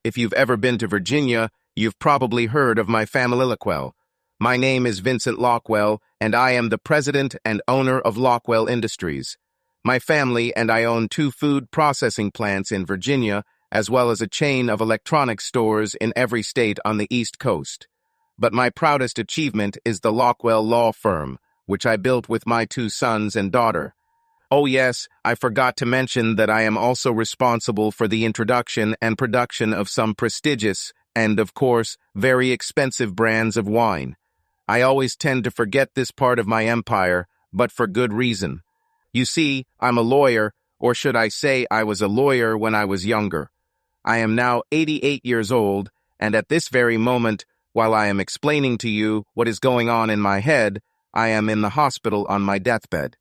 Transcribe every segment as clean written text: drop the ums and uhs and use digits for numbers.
If you've ever been to Virginia, you've probably heard of my family. My name is Vincent Lockwell, and I am the president and owner of Lockwell Industries. My family and I own 2 food processing plants in Virginia, as well as a chain of electronics stores in every state on the East Coast. But my proudest achievement is the Lockwell Law Firm, which I built with my 2 sons and daughter. Oh yes, I forgot to mention that I am also responsible for the introduction and production of some prestigious and, of course, very expensive brands of wine. I always tend to forget this part of my empire, but for good reason. You see, I'm a lawyer, or should I say I was a lawyer when I was younger. I am now 88 years old, and at this very moment, while I am explaining to you what is going on in my head, I am in the hospital on my deathbed.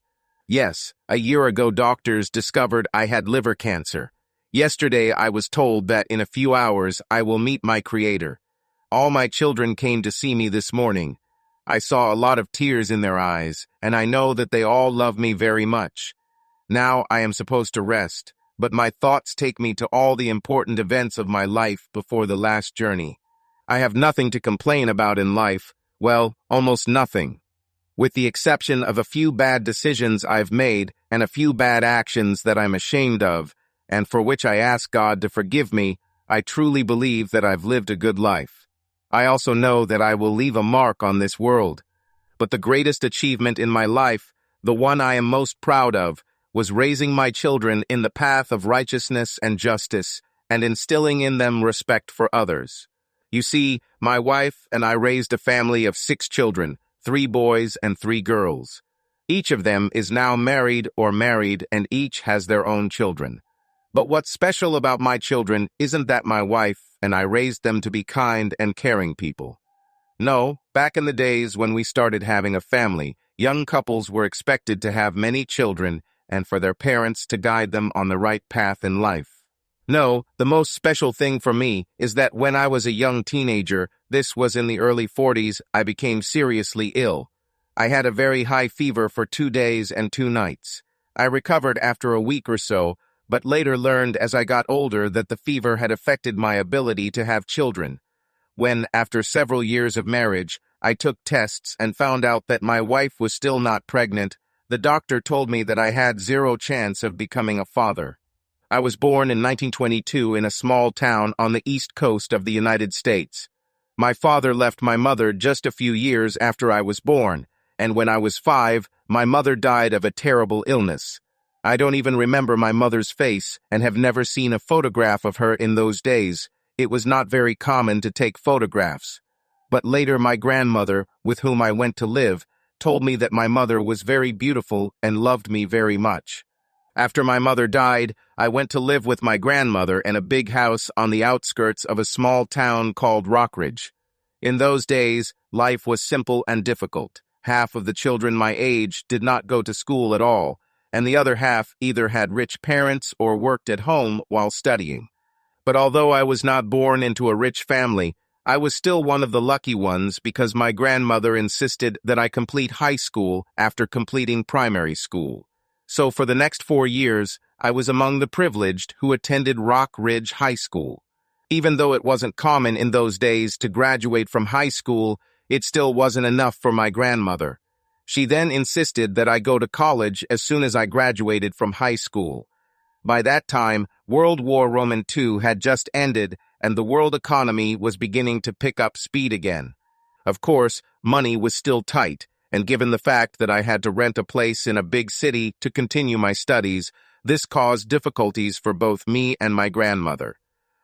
Yes, a year ago doctors discovered I had liver cancer. Yesterday I was told that in a few hours I will meet my Creator. All my children came to see me this morning. I saw a lot of tears in their eyes, and I know that they all love me very much. Now I am supposed to rest, but my thoughts take me to all the important events of my life before the last journey. I have nothing to complain about in life, well, almost nothing. With the exception of a few bad decisions I've made and a few bad actions that I'm ashamed of, and for which I ask God to forgive me, I truly believe that I've lived a good life. I also know that I will leave a mark on this world. But the greatest achievement in my life, the one I am most proud of, was raising my children in the path of righteousness and justice and instilling in them respect for others. You see, my wife and I raised a family of 6 children, 3 boys and 3 girls. Each of them is now married or married, and each has their own children. But what's special about my children isn't that my wife and I raised them to be kind and caring people. No, back in the days when we started having a family, young couples were expected to have many children and for their parents to guide them on the right path in life. No, the most special thing for me is that when I was a young teenager, this was in the early 40s, I became seriously ill. I had a very high fever for 2 days and 2 nights. I recovered after a week or so, but later learned as I got older that the fever had affected my ability to have children. When, after several years of marriage, I took tests and found out that my wife was still not pregnant, the doctor told me that I had 0 chance of becoming a father. I was born in 1922 in a small town on the east coast of the United States. My father left my mother just a few years after I was born, and when I was 5, my mother died of a terrible illness. I don't even remember my mother's face and have never seen a photograph of her in those days. It was not very common to take photographs. But later my grandmother, with whom I went to live, told me that my mother was very beautiful and loved me very much. After my mother died, I went to live with my grandmother in a big house on the outskirts of a small town called Rockridge. In those days, life was simple and difficult. Half of the children my age did not go to school at all, and the other half either had rich parents or worked at home while studying. But although I was not born into a rich family, I was still one of the lucky ones because my grandmother insisted that I complete high school after completing primary school. So for the next 4 years, I was among the privileged who attended Rock Ridge High School. Even though it wasn't common in those days to graduate from high school, it still wasn't enough for my grandmother. She then insisted that I go to college as soon as I graduated from high school. By that time, World War II had just ended, and the world economy was beginning to pick up speed again. Of course, money was still tight, and given the fact that I had to rent a place in a big city to continue my studies, this caused difficulties for both me and my grandmother.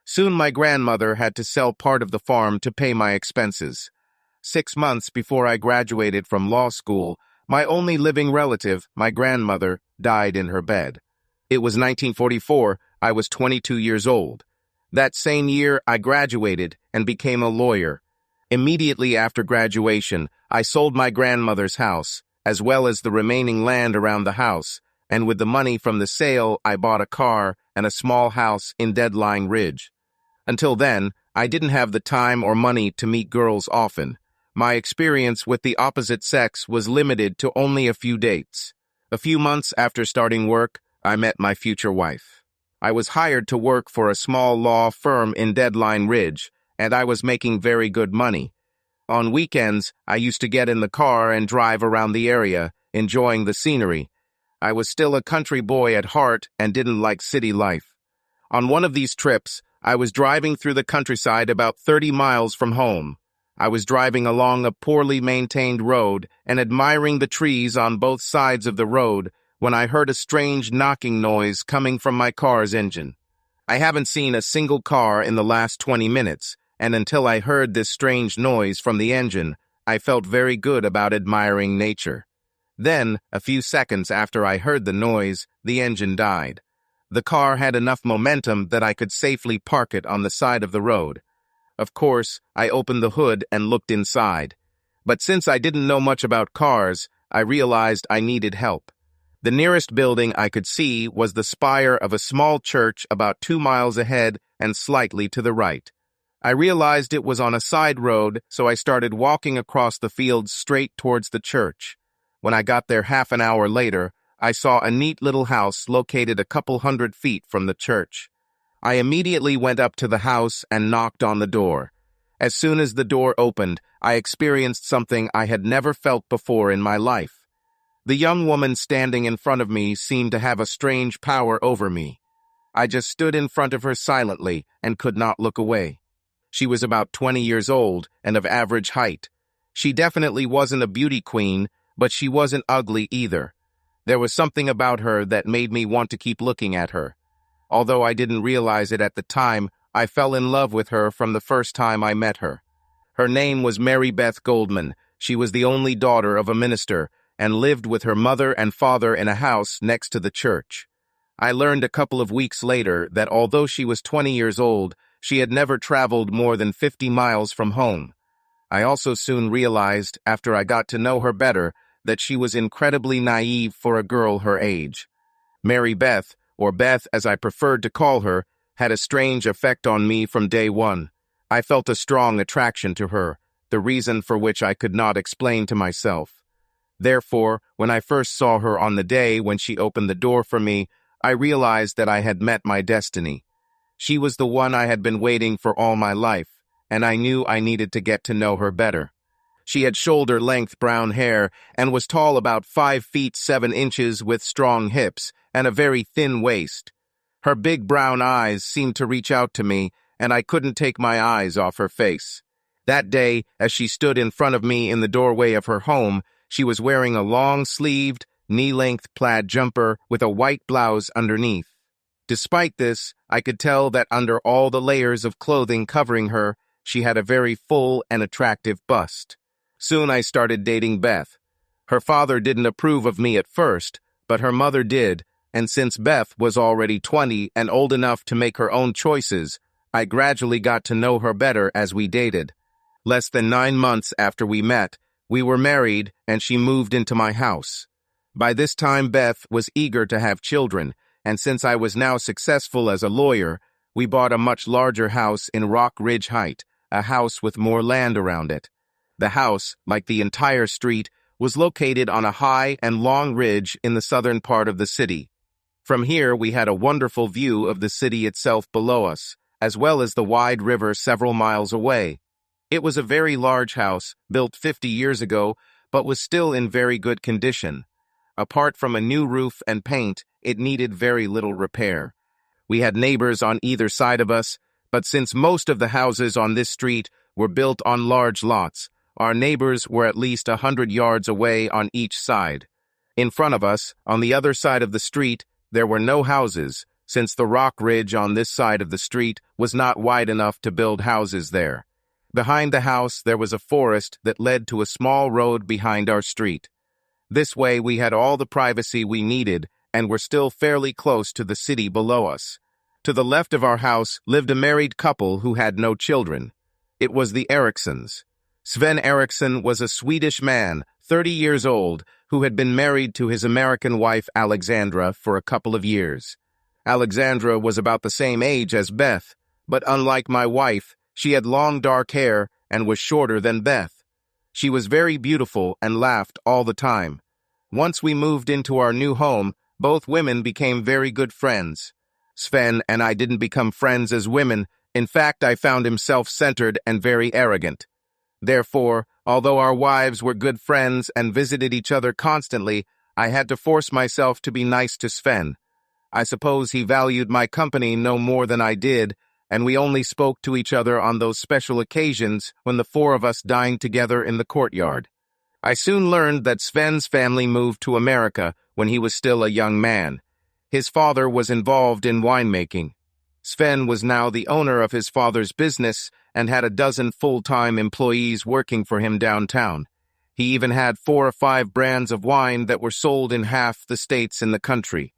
Soon my grandmother had to sell part of the farm to pay my expenses. 6 months before I graduated from law school, my only living relative, my grandmother, died in her bed. It was 1944. I was 22 years old. That same year, I graduated and became a lawyer. Immediately after graduation, I sold my grandmother's house, as well as the remaining land around the house, and with the money from the sale, I bought a car and a small house in Deadline Ridge. Until then, I didn't have the time or money to meet girls often. My experience with the opposite sex was limited to only a few dates. A few months after starting work, I met my future wife. I was hired to work for a small law firm in Deadline Ridge, and I was making very good money. On weekends, I used to get in the car and drive around the area, enjoying the scenery. I was still a country boy at heart and didn't like city life. On one of these trips, I was driving through the countryside about 30 miles from home. I was driving along a poorly maintained road and admiring the trees on both sides of the road when I heard a strange knocking noise coming from my car's engine. I haven't seen a single car in the last 20 minutes, and until I heard this strange noise from the engine, I felt very good about admiring nature. Then, a few seconds after I heard the noise, the engine died. The car had enough momentum that I could safely park it on the side of the road. Of course, I opened the hood and looked inside. But since I didn't know much about cars, I realized I needed help. The nearest building I could see was the spire of a small church about 2 miles ahead and slightly to the right. I realized it was on a side road, so I started walking across the fields straight towards the church. When I got there half an hour later, I saw a neat little house located a couple 100 feet from the church. I immediately went up to the house and knocked on the door. As soon as the door opened, I experienced something I had never felt before in my life. The young woman standing in front of me seemed to have a strange power over me. I just stood in front of her silently and could not look away. She was about 20 years old and of average height. She definitely wasn't a beauty queen, but she wasn't ugly either. There was something about her that made me want to keep looking at her. Although I didn't realize it at the time, I fell in love with her from the first time I met her. Her name was Mary Beth Goldman. She was the only daughter of a minister and lived with her mother and father in a house next to the church. I learned a couple of weeks later that although she was 20 years old, she had never traveled more than 50 miles from home. I also soon realized, after I got to know her better, that she was incredibly naive for a girl her age. Mary Beth, or Beth as I preferred to call her, had a strange effect on me from day one. I felt a strong attraction to her, the reason for which I could not explain to myself. Therefore, when I first saw her on the day when she opened the door for me, I realized that I had met my destiny. She was the one I had been waiting for all my life, and I knew I needed to get to know her better. She had shoulder-length brown hair and was tall about 5 feet 7 inches with strong hips and a very thin waist. Her big brown eyes seemed to reach out to me, and I couldn't take my eyes off her face. That day, as she stood in front of me in the doorway of her home, she was wearing a long-sleeved, knee-length plaid jumper with a white blouse underneath. Despite this, I could tell that under all the layers of clothing covering her, she had a very full and attractive bust. Soon I started dating Beth. Her father didn't approve of me at first, but her mother did, and since Beth was already 20 and old enough to make her own choices, I gradually got to know her better as we dated. Less than 9 months after we met, we were married and she moved into my house. By this time, Beth was eager to have children, and since I was now successful as a lawyer, we bought a much larger house in Rock Ridge Heights, a house with more land around it. The house, like the entire street, was located on a high and long ridge in the southern part of the city. From here, we had a wonderful view of the city itself below us, as well as the wide river several miles away. It was a very large house, built 50 years ago, but was still in very good condition. Apart from a new roof and paint, it needed very little repair. We had neighbors on either side of us, but since most of the houses on this street were built on large lots, our neighbors were at least 100 yards away on each side. In front of us, on the other side of the street, there were no houses, since the rock ridge on this side of the street was not wide enough to build houses there. Behind the house, there was a forest that led to a small road behind our street. This way, we had all the privacy we needed and were still fairly close to the city below us. To the left of our house lived a married couple who had no children. It was the Erikssons. Sven Eriksson was a Swedish man, 30 years old, who had been married to his American wife Alexandra for a couple of years. Alexandra was about the same age as Beth, but unlike my wife, she had long dark hair and was shorter than Beth. She was very beautiful and laughed all the time. Once we moved into our new home, both women became very good friends. Sven and I didn't become friends as women. In fact, I found him self-centered and very arrogant. Therefore, although our wives were good friends and visited each other constantly, I had to force myself to be nice to Sven. I suppose he valued my company no more than I did, and we only spoke to each other on those special occasions when the four of us dined together in the courtyard. I soon learned that Sven's family moved to America when he was still a young man. His father was involved in winemaking. Sven was now the owner of his father's business and had a dozen full-time employees working for him downtown. He even had 4 or 5 brands of wine that were sold in half the states in the country.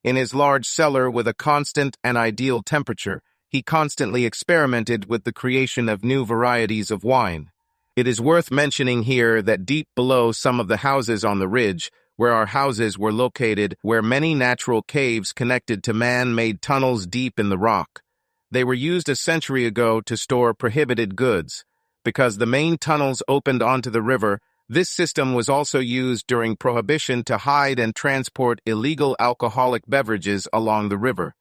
In his large cellar with a constant and ideal temperature, he constantly experimented with the creation of new varieties of wine. It is worth mentioning here that deep below some of the houses on the ridge, where our houses were located, were many natural caves connected to man-made tunnels deep in the rock. They were used a century ago to store prohibited goods. Because the main tunnels opened onto the river, this system was also used during Prohibition to hide and transport illegal alcoholic beverages along the river.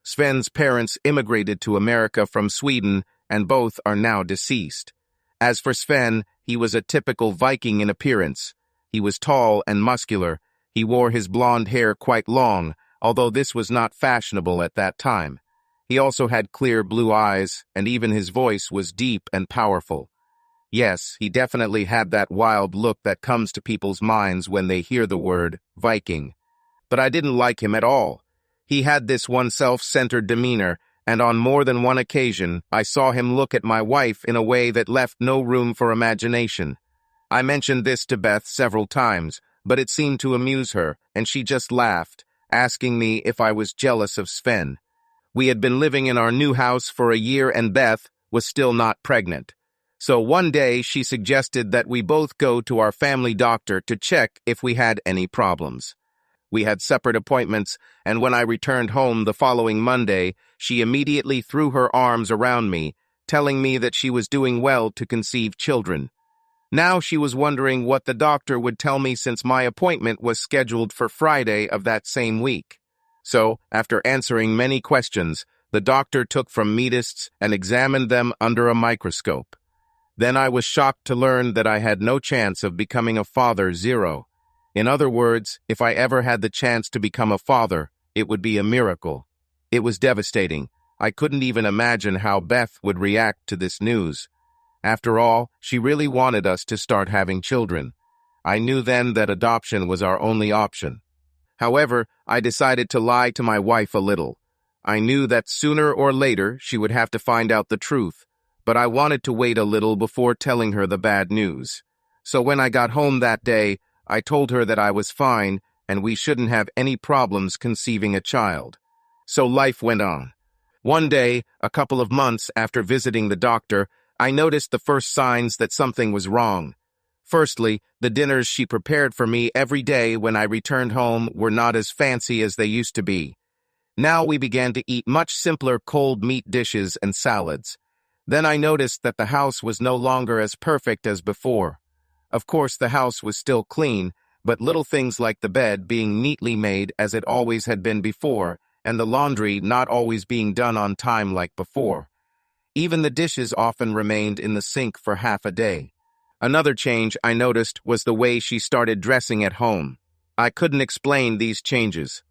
Sven's parents immigrated to America from Sweden, and both are now deceased. As for Sven, he was a typical Viking in appearance. He was tall and muscular. He wore his blonde hair quite long, although this was not fashionable at that time. He also had clear blue eyes, and even his voice was deep and powerful. Yes, he definitely had that wild look that comes to people's minds when they hear the word Viking. But I didn't like him at all. He had this one self-centered demeanor, and on more than one occasion, I saw him look at my wife in a way that left no room for imagination. I mentioned this to Beth several times, but it seemed to amuse her, and she just laughed, asking me if I was jealous of Sven. We had been living in our new house for a year, and Beth was still not pregnant. So one day she suggested that we both go to our family doctor to check if we had any problems. We had separate appointments, and when I returned home the following Monday, she immediately threw her arms around me, telling me that she was doing well to conceive children. Now she was wondering what the doctor would tell me since my appointment was scheduled for Friday of that same week. So, after answering many questions, the doctor took from me tests and examined them under a microscope. Then I was shocked to learn that I had no chance of becoming a father, zero. In other words, if I ever had the chance to become a father, it would be a miracle. It was devastating. I couldn't even imagine how Beth would react to this news. After all, she really wanted us to start having children. I knew then that adoption was our only option. However, I decided to lie to my wife a little. I knew that sooner or later she would have to find out the truth, but I wanted to wait a little before telling her the bad news. So when I got home that day, I told her that I was fine and we shouldn't have any problems conceiving a child. So life went on. One day, a couple of months after visiting the doctor, I noticed the first signs that something was wrong. Firstly, the dinners she prepared for me every day when I returned home were not as fancy as they used to be. Now we began to eat much simpler cold meat dishes and salads. Then I noticed that the house was no longer as perfect as before. Of course, the house was still clean, but little things like the bed being neatly made as it always had been before, and the laundry not always being done on time like before. Even the dishes often remained in the sink for half a day. Another change I noticed was the way she started dressing at home. I couldn't explain these changes.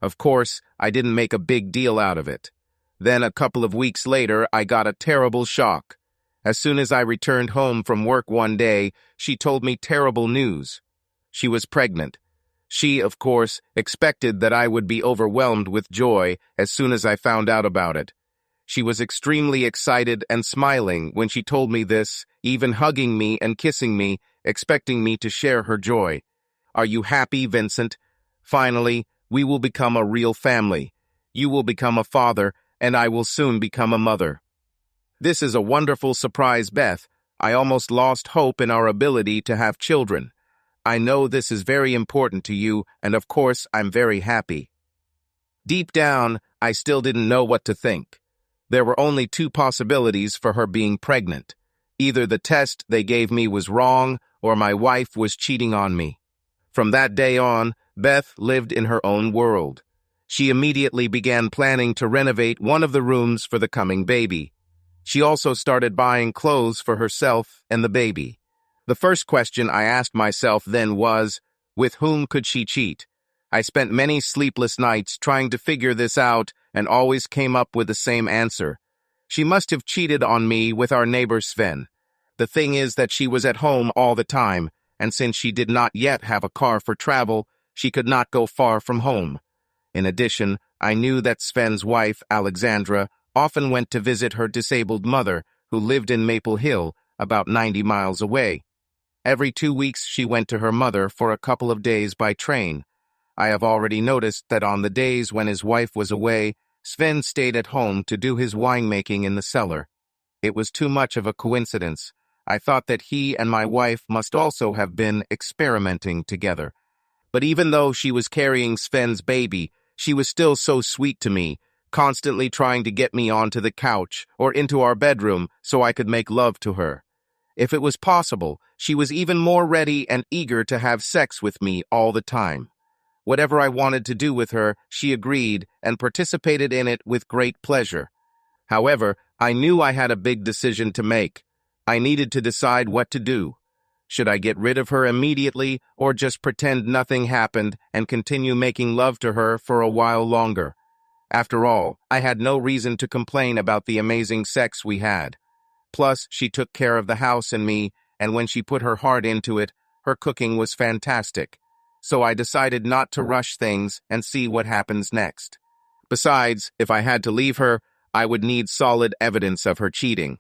Of course, I didn't make a big deal out of it. Then a couple of weeks later, I got a terrible shock. As soon as I returned home from work one day, she told me terrible news. She was pregnant. She, of course, expected that I would be overwhelmed with joy as soon as I found out about it. She was extremely excited and smiling when she told me this, even hugging me and kissing me, expecting me to share her joy. "Are you happy, Vincent? Finally, we will become a real family. You will become a father, and I will soon become a mother." This is a wonderful surprise, Beth. I almost lost hope in our ability to have children. I know this is very important to you, and of course, I'm very happy. Deep down, I still didn't know what to think. There were only 2 possibilities for her being pregnant. Either the test they gave me was wrong, or my wife was cheating on me. From that day on, Beth lived in her own world. She immediately began planning to renovate one of the rooms for the coming baby. She also started buying clothes for herself and the baby. The first question I asked myself then was, with whom could she cheat? I spent many sleepless nights trying to figure this out and always came up with the same answer. She must have cheated on me with our neighbor Sven. The thing is that she was at home all the time, and since she did not yet have a car for travel, she could not go far from home. In addition, I knew that Sven's wife, Alexandra, often went to visit her disabled mother, who lived in Maple Hill, about 90 miles away. Every 2 weeks she went to her mother for a couple of days by train. I have already noticed that on the days when his wife was away, Sven stayed at home to do his winemaking in the cellar. It was too much of a coincidence. I thought that he and my wife must also have been experimenting together. But even though she was carrying Sven's baby, she was still so sweet to me, constantly trying to get me onto the couch or into our bedroom so I could make love to her. If it was possible, she was even more ready and eager to have sex with me all the time. Whatever I wanted to do with her, she agreed and participated in it with great pleasure. However, I knew I had a big decision to make. I needed to decide what to do. Should I get rid of her immediately or just pretend nothing happened and continue making love to her for a while longer? After all, I had no reason to complain about the amazing sex we had. Plus, she took care of the house and me, and when she put her heart into it, her cooking was fantastic. So I decided not to rush things and see what happens next. Besides, if I had to leave her, I would need solid evidence of her cheating.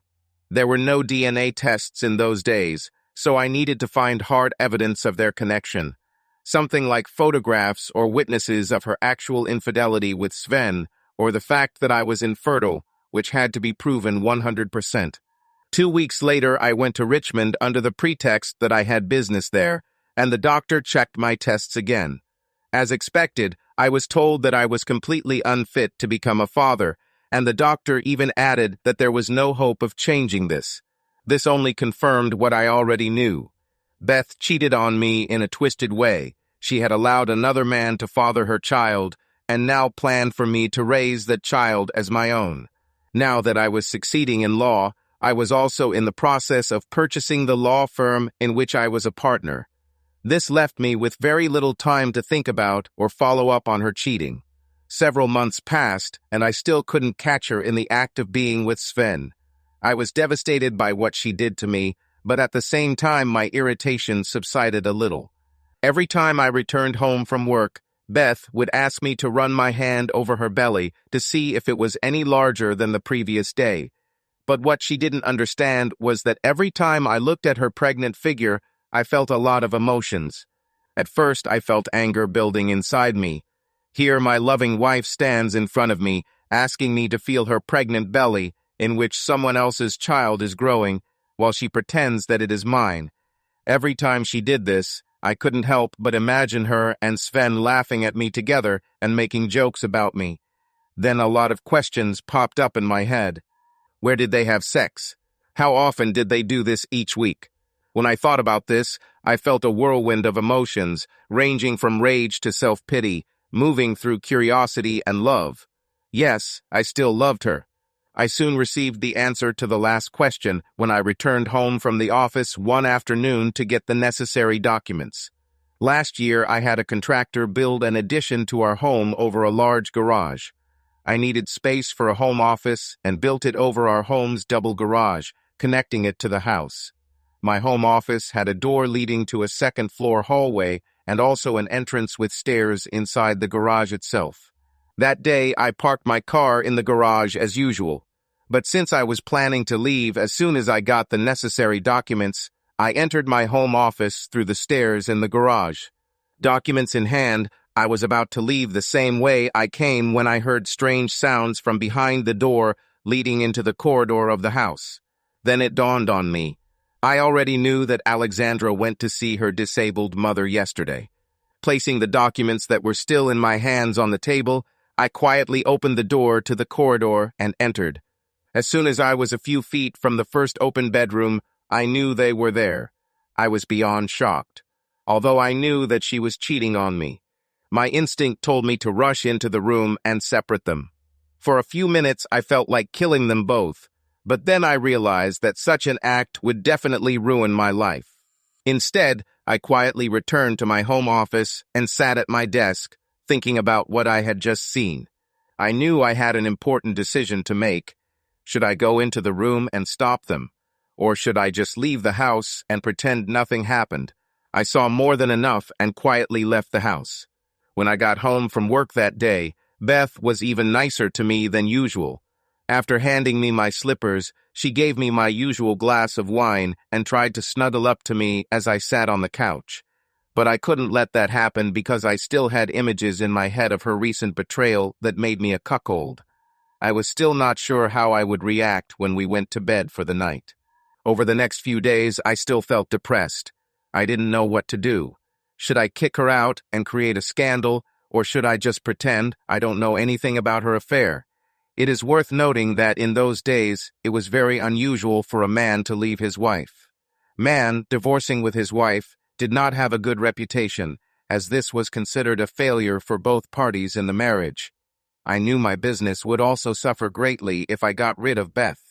There were no DNA tests in those days, so I needed to find hard evidence of their connection. Something like photographs or witnesses of her actual infidelity with Sven, or the fact that I was infertile, which had to be proven 100%. 2 weeks later, I went to Richmond under the pretext that I had business there, and the doctor checked my tests again. As expected, I was told that I was completely unfit to become a father, and the doctor even added that there was no hope of changing this. This only confirmed what I already knew. Beth cheated on me in a twisted way. She had allowed another man to father her child, and now planned for me to raise that child as my own. Now that I was succeeding in law, I was also in the process of purchasing the law firm in which I was a partner. This left me with very little time to think about or follow up on her cheating. Several months passed, and I still couldn't catch her in the act of being with Sven. I was devastated by what she did to me, but at the same time my irritation subsided a little. Every time I returned home from work, Beth would ask me to run my hand over her belly to see if it was any larger than the previous day. But what she didn't understand was that every time I looked at her pregnant figure, I felt a lot of emotions. At first, I felt anger building inside me. Here my loving wife stands in front of me, asking me to feel her pregnant belly, in which someone else's child is growing, while she pretends that it is mine. Every time she did this, I couldn't help but imagine her and Sven laughing at me together and making jokes about me. Then a lot of questions popped up in my head. Where did they have sex? How often did they do this each week? When I thought about this, I felt a whirlwind of emotions, ranging from rage to self-pity, moving through curiosity and love. Yes, I still loved her. I soon received the answer to the last question when I returned home from the office one afternoon to get the necessary documents. Last year, I had a contractor build an addition to our home over a large garage. I needed space for a home office and built it over our home's double garage, connecting it to the house. My home office had a door leading to a second-floor hallway and also an entrance with stairs inside the garage itself. That day, I parked my car in the garage as usual. But since I was planning to leave as soon as I got the necessary documents, I entered my home office through the stairs in the garage. Documents in hand, I was about to leave the same way I came when I heard strange sounds from behind the door leading into the corridor of the house. Then it dawned on me. I already knew that Alexandra went to see her disabled mother yesterday. Placing the documents that were still in my hands on the table, I quietly opened the door to the corridor and entered. As soon as I was a few feet from the first open bedroom, I knew they were there. I was beyond shocked, although I knew that she was cheating on me. My instinct told me to rush into the room and separate them. For a few minutes, I felt like killing them both, but then I realized that such an act would definitely ruin my life. Instead, I quietly returned to my home office and sat at my desk, thinking about what I had just seen. I knew I had an important decision to make. Should I go into the room and stop them? Or should I just leave the house and pretend nothing happened? I saw more than enough and quietly left the house. When I got home from work that day, Beth was even nicer to me than usual. After handing me my slippers, she gave me my usual glass of wine and tried to snuggle up to me as I sat on the couch. But I couldn't let that happen because I still had images in my head of her recent betrayal that made me a cuckold. I was still not sure how I would react when we went to bed for the night. Over the next few days, I still felt depressed. I didn't know what to do. Should I kick her out and create a scandal, or should I just pretend I don't know anything about her affair? It is worth noting that in those days, it was very unusual for a man to leave his wife. Man divorcing with his wife did not have a good reputation, as this was considered a failure for both parties in the marriage. I knew my business would also suffer greatly if I got rid of Beth.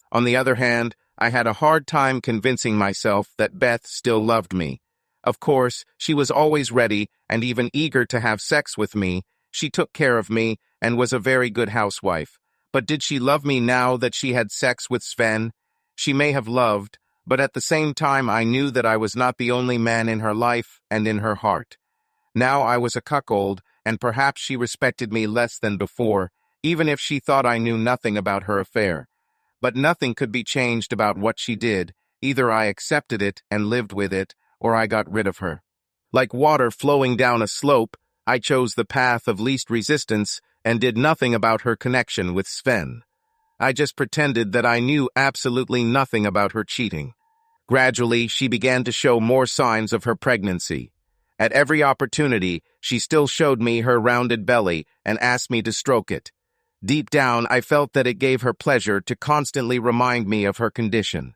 On the other hand, I had a hard time convincing myself that Beth still loved me. Of course, she was always ready and even eager to have sex with me. She took care of me and was a very good housewife. But did she love me now that she had sex with Sven? She may have loved, but at the same time I knew that I was not the only man in her life and in her heart. Now I was a cuckold, and perhaps she respected me less than before, even if she thought I knew nothing about her affair. But nothing could be changed about what she did. Either I accepted it and lived with it, or I got rid of her. Like water flowing down a slope, I chose the path of least resistance and did nothing about her connection with Sven. I just pretended that I knew absolutely nothing about her cheating. Gradually, she began to show more signs of her pregnancy. At every opportunity, she still showed me her rounded belly and asked me to stroke it. Deep down, I felt that it gave her pleasure to constantly remind me of her condition.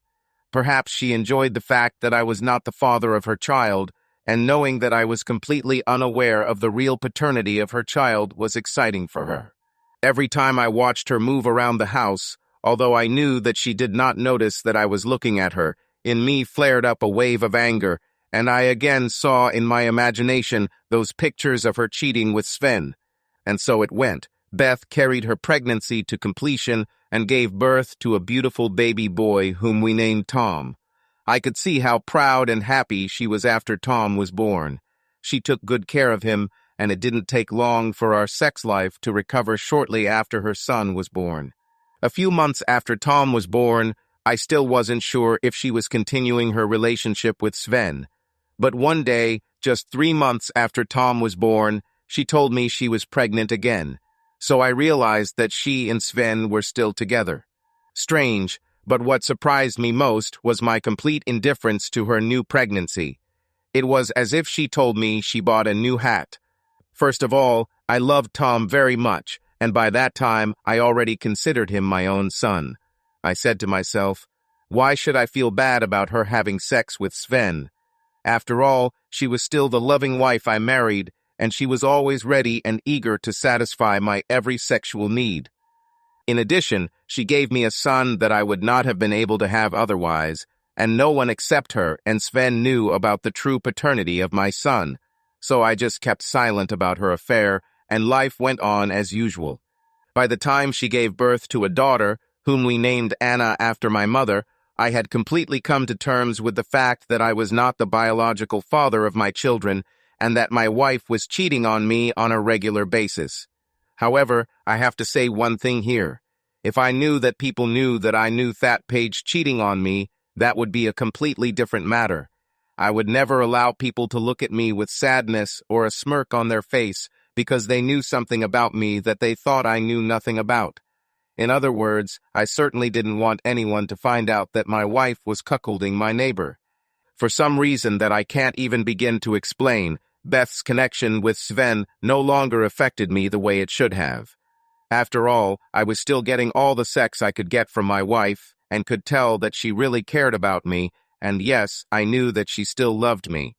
Perhaps she enjoyed the fact that I was not the father of her child, and knowing that I was completely unaware of the real paternity of her child was exciting for her. Every time I watched her move around the house, although I knew that she did not notice that I was looking at her, in me flared up a wave of anger, and I again saw in my imagination those pictures of her cheating with Sven. And so it went. Beth carried her pregnancy to completion and gave birth to a beautiful baby boy whom we named Tom. I could see how proud and happy she was after Tom was born. She took good care of him, and it didn't take long for our sex life to recover shortly after her son was born. A few months after Tom was born, I still wasn't sure if she was continuing her relationship with Sven. But one day, just 3 months after Tom was born, she told me she was pregnant again. So I realized that she and Sven were still together. Strange, but what surprised me most was my complete indifference to her new pregnancy. It was as if she told me she bought a new hat. First of all, I loved Tom very much, and by that time I already considered him my own son. I said to myself, why should I feel bad about her having sex with Sven? After all, she was still the loving wife I married, and she was always ready and eager to satisfy my every sexual need. In addition, she gave me a son that I would not have been able to have otherwise, and no one except her and Sven knew about the true paternity of my son, so I just kept silent about her affair, and life went on as usual. By the time she gave birth to a daughter, whom we named Anna after my mother, I had completely come to terms with the fact that I was not the biological father of my children, and that my wife was cheating on me on a regular basis. However, I have to say one thing here. If I knew that people knew that I knew That Page cheating on me, that would be a completely different matter. I would never allow people to look at me with sadness or a smirk on their face because they knew something about me that they thought I knew nothing about. In other words, I certainly didn't want anyone to find out that my wife was cuckolding my neighbor. For some reason that I can't even begin to explain, Beth's connection with Sven no longer affected me the way it should have. After all, I was still getting all the sex I could get from my wife, and could tell that she really cared about me, and yes, I knew that she still loved me.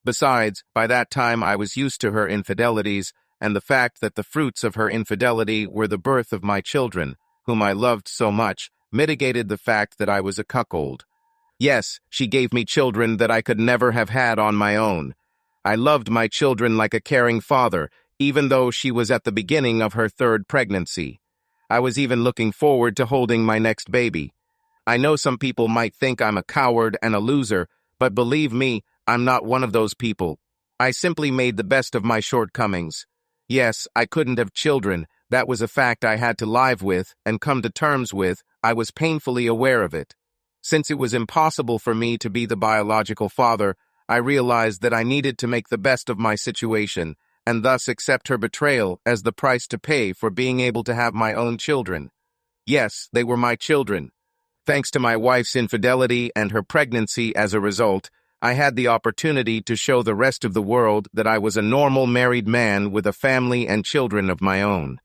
Besides, by that time I was used to her infidelities, and the fact that the fruits of her infidelity were the birth of my children, whom I loved so much, mitigated the fact that I was a cuckold. Yes, she gave me children that I could never have had on my own. I loved my children like a caring father, even though she was at the beginning of her third pregnancy. I was even looking forward to holding my next baby. I know some people might think I'm a coward and a loser, but believe me, I'm not one of those people. I simply made the best of my shortcomings. Yes, I couldn't have children. That was a fact I had to live with and come to terms with. I was painfully aware of it. Since it was impossible for me to be the biological father, I realized that I needed to make the best of my situation and thus accept her betrayal as the price to pay for being able to have my own children. Yes, they were my children. Thanks to my wife's infidelity and her pregnancy as a result, I had the opportunity to show the rest of the world that I was a normal married man with a family and children of my own.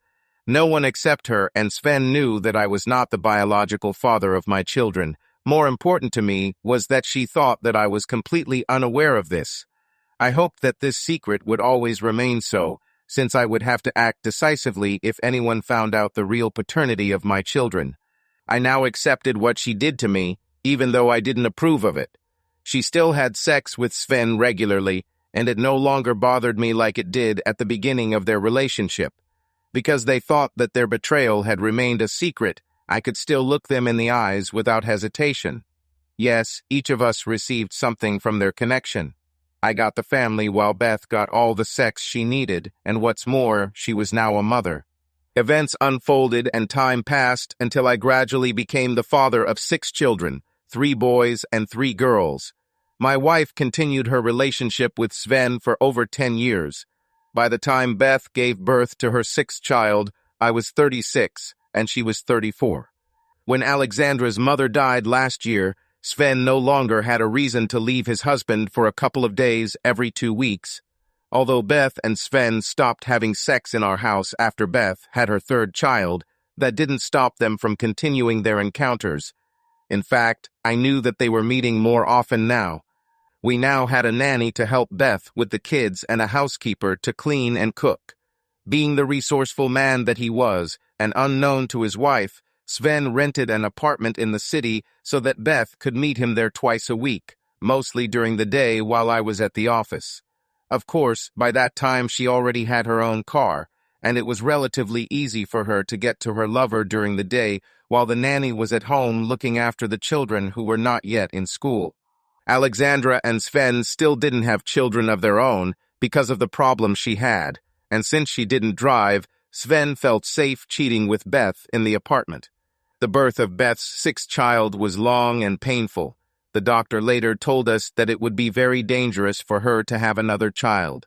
No one except her and Sven knew that I was not the biological father of my children. More important to me was that she thought that I was completely unaware of this. I hoped that this secret would always remain so, since I would have to act decisively if anyone found out the real paternity of my children. I now accepted what she did to me, even though I didn't approve of it. She still had sex with Sven regularly, and it no longer bothered me like it did at the beginning of their relationship. Because they thought that their betrayal had remained a secret, I could still look them in the eyes without hesitation. Yes, each of us received something from their connection. I got the family while Beth got all the sex she needed, and what's more, she was now a mother. Events unfolded and time passed until I gradually became the father of 6 children, 3 boys and 3 girls. My wife continued her relationship with Sven for over 10 years. By the time Beth gave birth to her 6th child, I was 36 and she was 34. When Alexandra's mother died last year, Sven no longer had a reason to leave his husband for a couple of days every 2 weeks. Although Beth and Sven stopped having sex in our house after Beth had her 3rd child, that didn't stop them from continuing their encounters. In fact, I knew that they were meeting more often now. We now had a nanny to help Beth with the kids and a housekeeper to clean and cook. Being the resourceful man that he was, and unknown to his wife, Sven rented an apartment in the city so that Beth could meet him there twice a week, mostly during the day while I was at the office. Of course, by that time she already had her own car, and it was relatively easy for her to get to her lover during the day while the nanny was at home looking after the children who were not yet in school. Alexandra and Sven still didn't have children of their own because of the problem she had, and since she didn't drive, Sven felt safe cheating with Beth in the apartment. The birth of Beth's 6th child was long and painful. The doctor later told us that it would be very dangerous for her to have another child.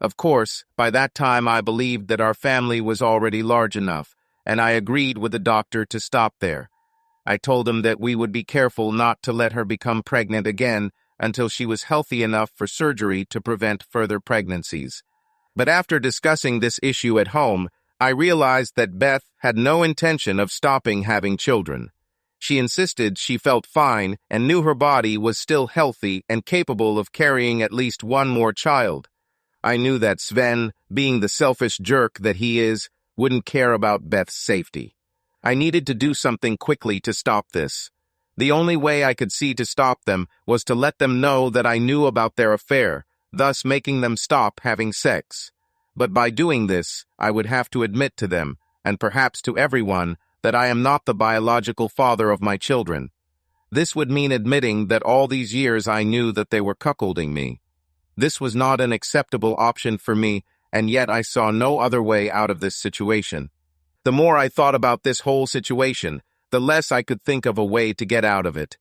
Of course, by that time I believed that our family was already large enough, and I agreed with the doctor to stop there. I told him that we would be careful not to let her become pregnant again until she was healthy enough for surgery to prevent further pregnancies. But after discussing this issue at home, I realized that Beth had no intention of stopping having children. She insisted she felt fine and knew her body was still healthy and capable of carrying at least one more child. I knew that Sven, being the selfish jerk that he is, wouldn't care about Beth's safety. I needed to do something quickly to stop this. The only way I could see to stop them was to let them know that I knew about their affair, thus making them stop having sex. But by doing this, I would have to admit to them, and perhaps to everyone, that I am not the biological father of my children. This would mean admitting that all these years I knew that they were cuckolding me. This was not an acceptable option for me, and yet I saw no other way out of this situation. The more I thought about this whole situation, the less I could think of a way to get out of it.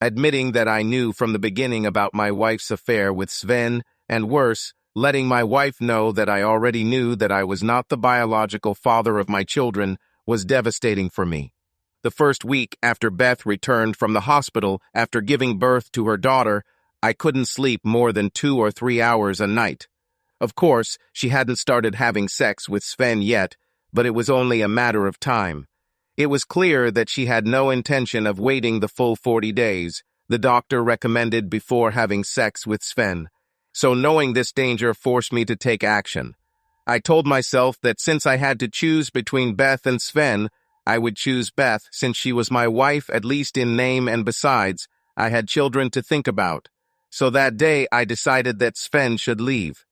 Admitting that I knew from the beginning about my wife's affair with Sven, and worse, letting my wife know that I already knew that I was not the biological father of my children, was devastating for me. The first week after Beth returned from the hospital after giving birth to her daughter, I couldn't sleep more than 2 or 3 hours a night. Of course, she hadn't started having sex with Sven yet, but it was only a matter of time. It was clear that she had no intention of waiting the full 40 days the doctor recommended before having sex with Sven. so knowing this danger forced me to take action. I told myself that since I had to choose between Beth and Sven, I would choose Beth since she was my wife at least in name, and besides, I had children to think about. So that day I decided that Sven should leave.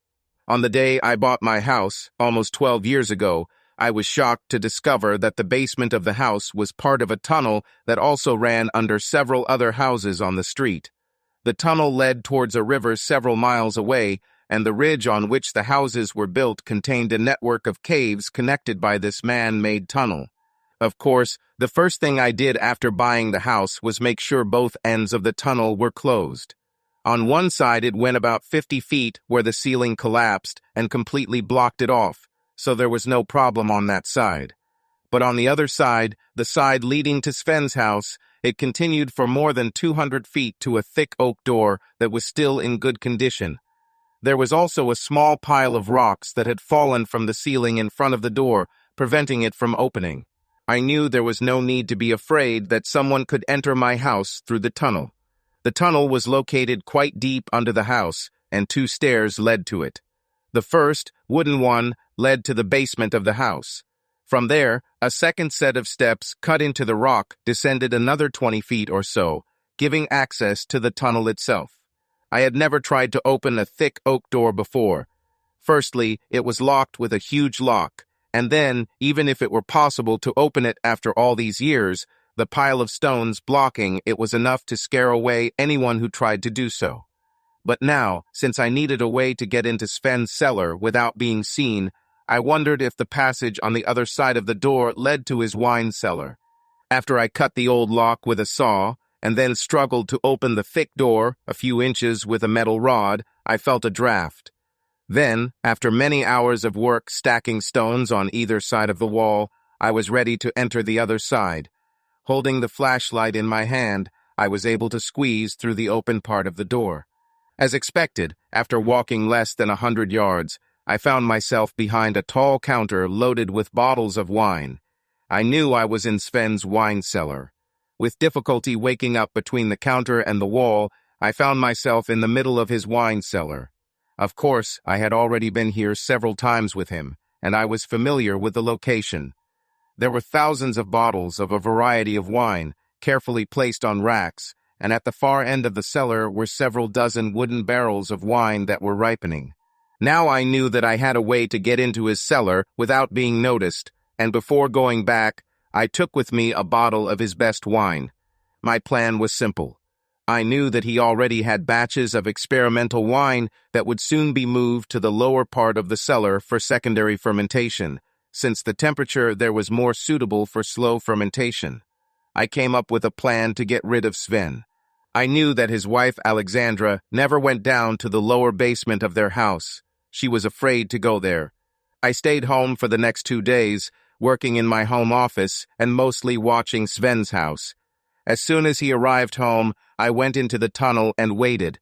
On the day I bought my house, almost 12 years ago, I was shocked to discover that the basement of the house was part of a tunnel that also ran under several other houses on the street. The tunnel led towards a river several miles away, and the ridge on which the houses were built contained a network of caves connected by this man-made tunnel. Of course, the first thing I did after buying the house was make sure both ends of the tunnel were closed. On one side it went about 50 feet where the ceiling collapsed and completely blocked it off, so there was no problem on that side. But on the other side, the side leading to Sven's house, it continued for more than 200 feet to a thick oak door that was still in good condition. There was also a small pile of rocks that had fallen from the ceiling in front of the door, preventing it from opening. I knew there was no need to be afraid that someone could enter my house through the tunnel. The tunnel was located quite deep under the house, and 2 stairs led to it. The first, wooden one, led to the basement of the house. From there, a second set of steps cut into the rock descended another 20 feet or so, giving access to the tunnel itself. I had never tried to open a thick oak door before. Firstly, it was locked with a huge lock, and then, even if it were possible to open it after all these years, the pile of stones blocking it was enough to scare away anyone who tried to do so. But now, since I needed a way to get into Sven's cellar without being seen, I wondered if the passage on the other side of the door led to his wine cellar. After I cut the old lock with a saw, and then struggled to open the thick door a few inches with a metal rod, I felt a draft. Then, after many hours of work stacking stones on either side of the wall, I was ready to enter the other side. Holding the flashlight in my hand, I was able to squeeze through the open part of the door. As expected, after walking less than 100 yards, I found myself behind a tall counter loaded with bottles of wine. I knew I was in Sven's wine cellar. With difficulty waking up between the counter and the wall, I found myself in the middle of his wine cellar. Of course, I had already been here several times with him, and I was familiar with the location. There were thousands of bottles of a variety of wine, carefully placed on racks, and at the far end of the cellar were several dozen wooden barrels of wine that were ripening. Now I knew that I had a way to get into his cellar without being noticed, and before going back, I took with me a bottle of his best wine. My plan was simple. I knew that he already had batches of experimental wine that would soon be moved to the lower part of the cellar for secondary fermentation, since the temperature there was more suitable for slow fermentation. I came up with a plan to get rid of Sven. I knew that his wife Alexandra never went down to the lower basement of their house. She was afraid to go there. I stayed home for the next 2 days, working in my home office and mostly watching Sven's house. As soon as he arrived home, I went into the tunnel and waited.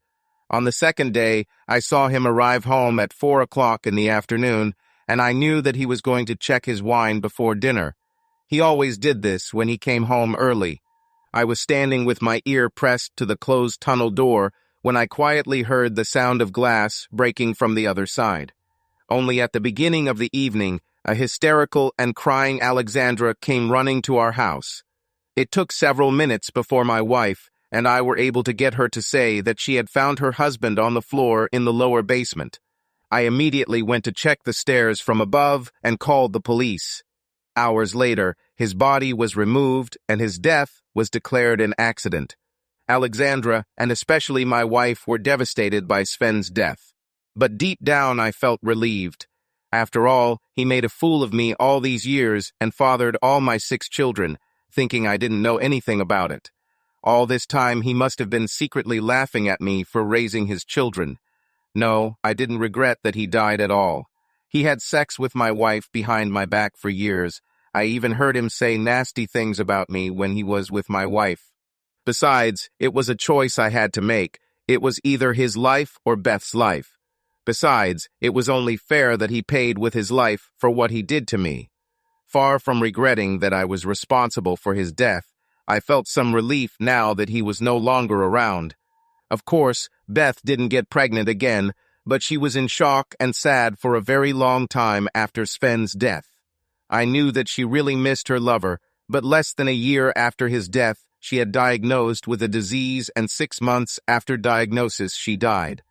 On the second day, I saw him arrive home at 4 o'clock in the afternoon, and I knew that he was going to check his wine before dinner. He always did this when he came home early. I was standing with my ear pressed to the closed tunnel door when I quietly heard the sound of glass breaking from the other side. Only at the beginning of the evening, a hysterical and crying Alexandra came running to our house. It took several minutes before my wife and I were able to get her to say that she had found her husband on the floor in the lower basement. I immediately went to check the stairs from above and called the police. Hours later, his body was removed and his death was declared an accident. Alexandra, and especially my wife, were devastated by Sven's death. But deep down I felt relieved. After all, he made a fool of me all these years and fathered all my 6 children, thinking I didn't know anything about it. All this time he must have been secretly laughing at me for raising his children. No, I didn't regret that he died at all. He had sex with my wife behind my back for years. I even heard him say nasty things about me when he was with my wife. Besides, it was a choice I had to make. It was either his life or Beth's life. Besides, it was only fair that he paid with his life for what he did to me. Far from regretting that I was responsible for his death, I felt some relief now that he was no longer around. Of course, Beth didn't get pregnant again, but she was in shock and sad for a very long time after Sven's death. I knew that she really missed her lover, but less than a year after his death, she had diagnosed with a disease, and 6 months after diagnosis, she died.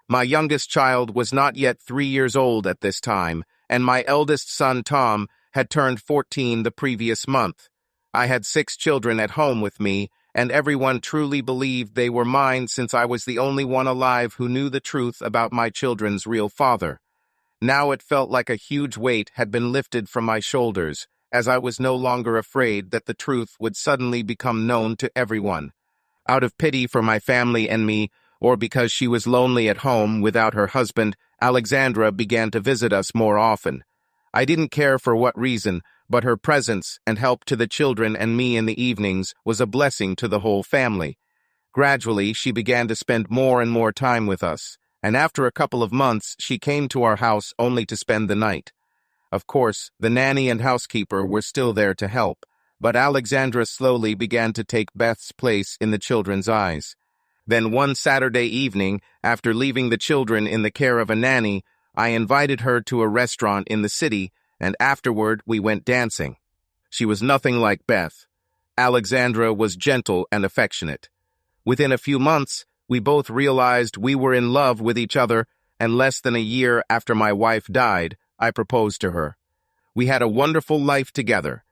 My youngest child was not yet 3 years old at this time, and my eldest son, Tom, had turned 14 the previous month. I had 6 children at home with me, and everyone truly believed they were mine since I was the only one alive who knew the truth about my children's real father. Now it felt like a huge weight had been lifted from my shoulders, as I was no longer afraid that the truth would suddenly become known to everyone. Out of pity for my family and me, or because she was lonely at home without her husband, Alexandra began to visit us more often. I didn't care for what reason, but her presence and help to the children and me in the evenings was a blessing to the whole family. Gradually, she began to spend more and more time with us, and after a couple of months, she came to our house only to spend the night. Of course, the nanny and housekeeper were still there to help, but Alexandra slowly began to take Beth's place in the children's eyes. Then one Saturday evening, after leaving the children in the care of a nanny, I invited her to a restaurant in the city, and afterward we went dancing. She was nothing like Beth. Alexandra was gentle and affectionate. Within a few months, we both realized we were in love with each other, and less than a year after my wife died, I proposed to her. We had a wonderful life together.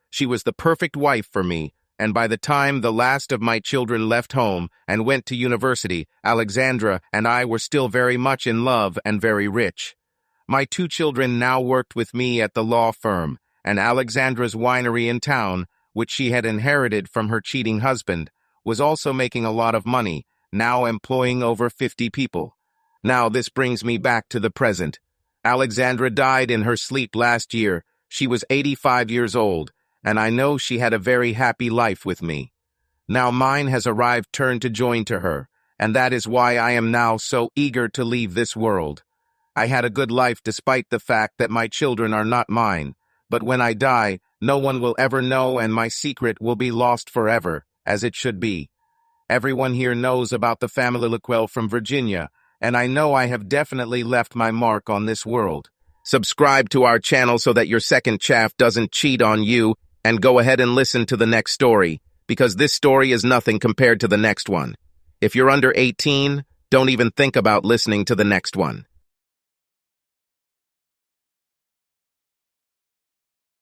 She was the perfect wife for me, and by the time the last of my children left home and went to university, Alexandra and I were still very much in love and very rich. My 2 children now worked with me at the law firm, and Alexandra's winery in town, which she had inherited from her cheating husband, was also making a lot of money, now employing over 50 people. Now this brings me back to the present. Alexandra died in her sleep last year. She was 85 years old, and I know she had a very happy life with me. Now mine has arrived turn to join to her, and that is why I am now so eager to leave this world. I had a good life despite the fact that my children are not mine, but when I die, no one will ever know and my secret will be lost forever, as it should be. Everyone here knows about the family Laquelle from Virginia, and I know I have definitely left my mark on this world. Subscribe to our channel so that your second chaff doesn't cheat on you, and go ahead and listen to the next story, because this story is nothing compared to the next one. If you're under 18, don't even think about listening to the next one.